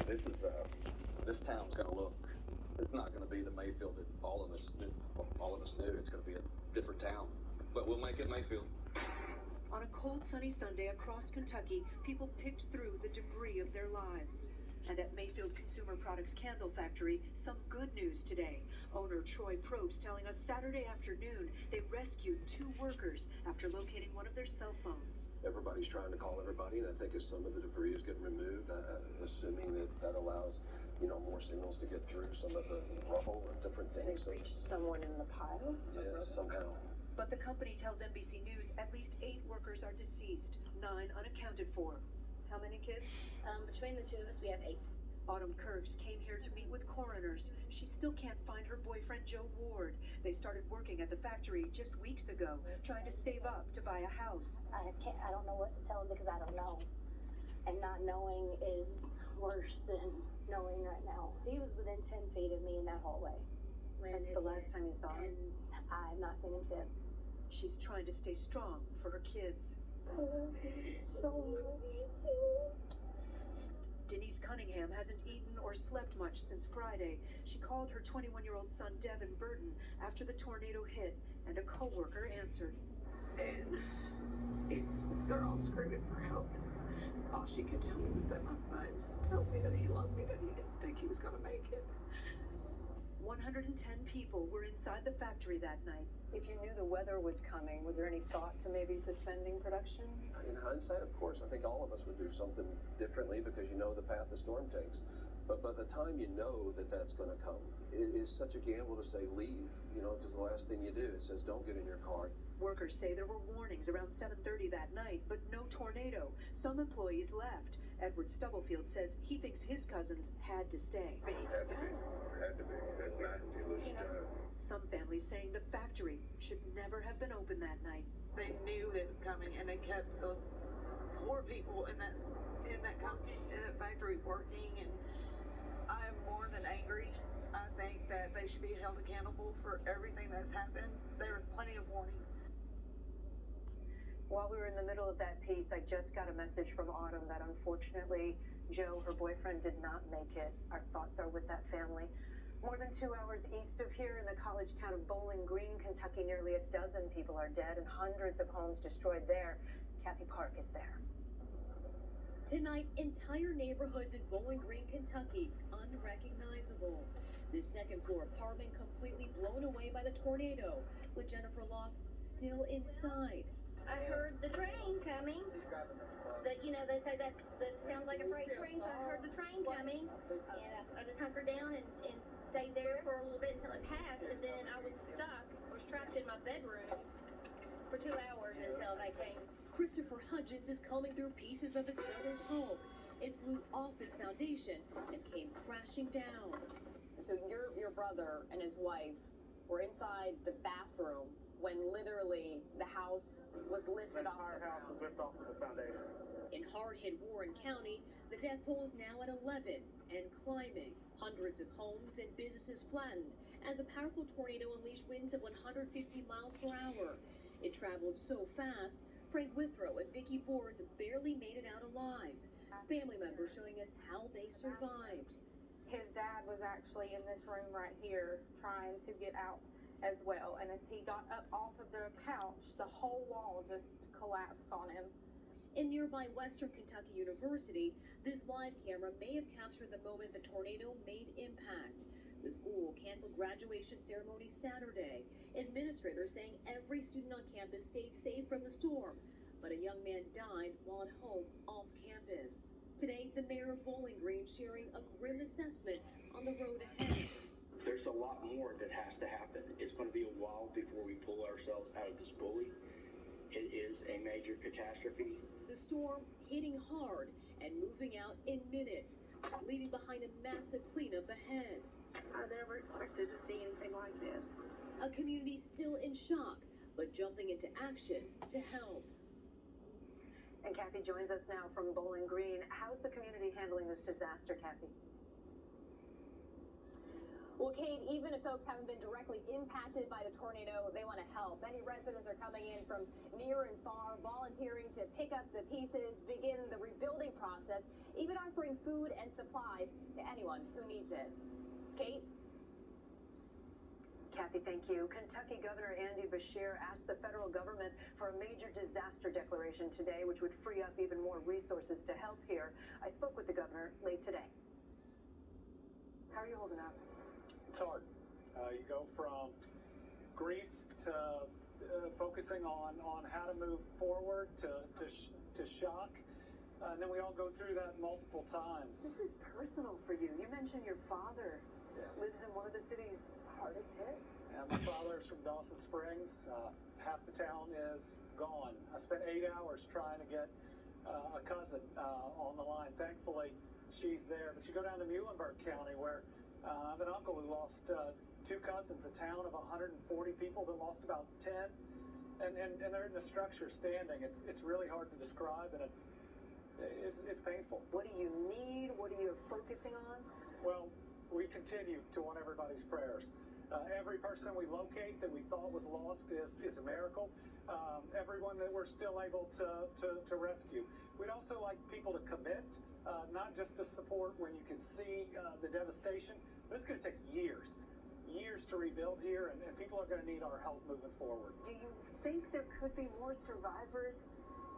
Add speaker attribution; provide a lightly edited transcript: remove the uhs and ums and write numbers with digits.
Speaker 1: This town's going to look. It's not going to be the Mayfield that all of us knew. It's going to be a different town, but we'll make it Mayfield.
Speaker 2: On a cold, sunny Sunday across Kentucky, people picked through the debris of their lives. And at Mayfield Consumer Products Candle Factory, some good news today. Owner Troy Probst telling us Saturday afternoon they rescued 2 workers after locating one of their cell phones.
Speaker 3: Everybody's trying to call everybody, and I think as some of the debris is getting removed, assuming that allows, more signals to get through some of the rubble and different things.
Speaker 4: They reached someone in the pile?
Speaker 3: Yes, somehow.
Speaker 2: But the company tells NBC News at least 8 workers are deceased, 9 unaccounted for. How many kids?
Speaker 4: Between the 2 of us, we have 8.
Speaker 2: Autumn Kirks came here to meet with coroners. She still can't find her boyfriend, Joe Ward. They started working at the factory just weeks ago, trying to save up to buy a house.
Speaker 4: I don't know what to tell him because I don't know. And not knowing is worse than knowing right now. So he was within 10 feet of me in that hallway.
Speaker 2: That's the last time you saw him?
Speaker 4: And I have not seen him since.
Speaker 2: She's trying to stay strong for her kids.
Speaker 4: I love you so much.
Speaker 2: Denise Cunningham hasn't eaten or slept much since Friday. She called her 21-year-old son, Devin Burton, after the tornado hit, and a co-worker answered.
Speaker 5: And they're all screaming for help. All she could tell me was that my son told me that he loved me, that he didn't think he was going to make it.
Speaker 2: 110 people were inside the factory that night. If you knew the weather was coming, was there any thought to maybe suspending production?
Speaker 3: In hindsight, of course, I think all of us would do something differently because you know the path the storm takes. But by the time you know that that's going to come, it is such a gamble to say leave, because the last thing you do, it says don't get in your car.
Speaker 2: Workers say there were warnings around 7:30 that night, but no tornado. Some employees left. Edward Stubblefield says he thinks his cousins had to stay.
Speaker 6: Had to be. At night, you lose your job.
Speaker 2: Some families saying the factory should never have been open that night.
Speaker 5: They knew that it was coming, and they kept those poor people in that company, in that factory working. And I am more than angry. I think that they should be held accountable for everything that's happened. There was plenty of warning.
Speaker 2: While we were in the middle of that piece, I just got a message from Autumn that unfortunately Joe, her boyfriend, did not make it. Our thoughts are with that family. More than 2 hours east of here in the college town of Bowling Green, Kentucky, nearly a dozen people are dead and hundreds of homes destroyed there. Kathy Park is there.
Speaker 7: Tonight, entire neighborhoods in Bowling Green, Kentucky, unrecognizable. This second-floor apartment completely blown away by the tornado, with Jennifer Locke still inside.
Speaker 8: I heard the train coming. They say that sounds like a freight train, so I heard the train coming. And I just hunkered down and stayed there for a little bit until it passed, and then I was stuck. I was trapped in my bedroom for 2 hours until they came.
Speaker 7: Christopher Hudgens is combing through pieces of his brother's home. It flew off its foundation and came crashing down.
Speaker 9: So your brother and his wife were inside the bathroom when literally the house was lifted off the ground.
Speaker 10: House was lifted off of the foundation.
Speaker 7: In hard-hit Warren County, the death toll is now at 11 and climbing. Hundreds of homes and businesses flattened as a powerful tornado unleashed winds of 150 miles per hour. It traveled so fast, Frank Withrow and Vicky Boards barely made it out alive. Family members showing us how they survived.
Speaker 11: His dad was actually in this room right here trying to get out as well. And as he got up off of the couch, the whole wall just collapsed on him.
Speaker 7: In nearby Western Kentucky University, this live camera may have captured the moment the tornado made impact. The school canceled graduation ceremony Saturday. Administrators saying every student on campus stayed safe from the storm, but a young man died while at home off campus. Today, the mayor of Bowling Green sharing a grim assessment on the road ahead.
Speaker 12: There's a lot more that has to happen. It's going to be a while before we pull ourselves out of this bully. It is a major catastrophe.
Speaker 7: The storm hitting hard and moving out in minutes, leaving behind a massive cleanup ahead.
Speaker 5: I never expected to see anything like this.
Speaker 7: A community still in shock, but jumping into action to help.
Speaker 2: And Kathy joins us now from Bowling Green. How's the community handling this disaster, Kathy?
Speaker 9: Well, Kate, even if folks haven't been directly impacted by the tornado, they want to help. Many residents are coming in from near and far, volunteering to pick up the pieces, begin the rebuilding process, even offering food and supplies to anyone who needs it. Kate?
Speaker 2: Kathy, thank you. Kentucky Governor Andy Beshear asked the federal government for a major disaster declaration today, which would free up even more resources to help here. I spoke with the governor late today. How are you holding up?
Speaker 10: It's hard. You go from grief to focusing on how to move forward to shock. And then we all go through that multiple times.
Speaker 2: This is personal for you. You mentioned your father lives in one of the city's hardest hit.
Speaker 10: And my father's from Dawson Springs. Half the town is gone. I spent 8 hours trying to get a cousin on the line. Thankfully, she's there. But you go down to Muhlenberg County where I have an uncle who lost 2 cousins, a town of 140 people that lost about 10. And they're in the structure standing. It's really hard to describe, and it's painful.
Speaker 2: What do you need? What are you focusing on?
Speaker 10: Well, we continue to want everybody's prayers. Every person we locate that we thought was lost is a miracle. Everyone that we're still able to rescue. We'd also like people to commit, not just to support when you can see the devastation, but it's going to take years to rebuild here, and people are going to need our help moving forward.
Speaker 2: Do you think there could be more survivors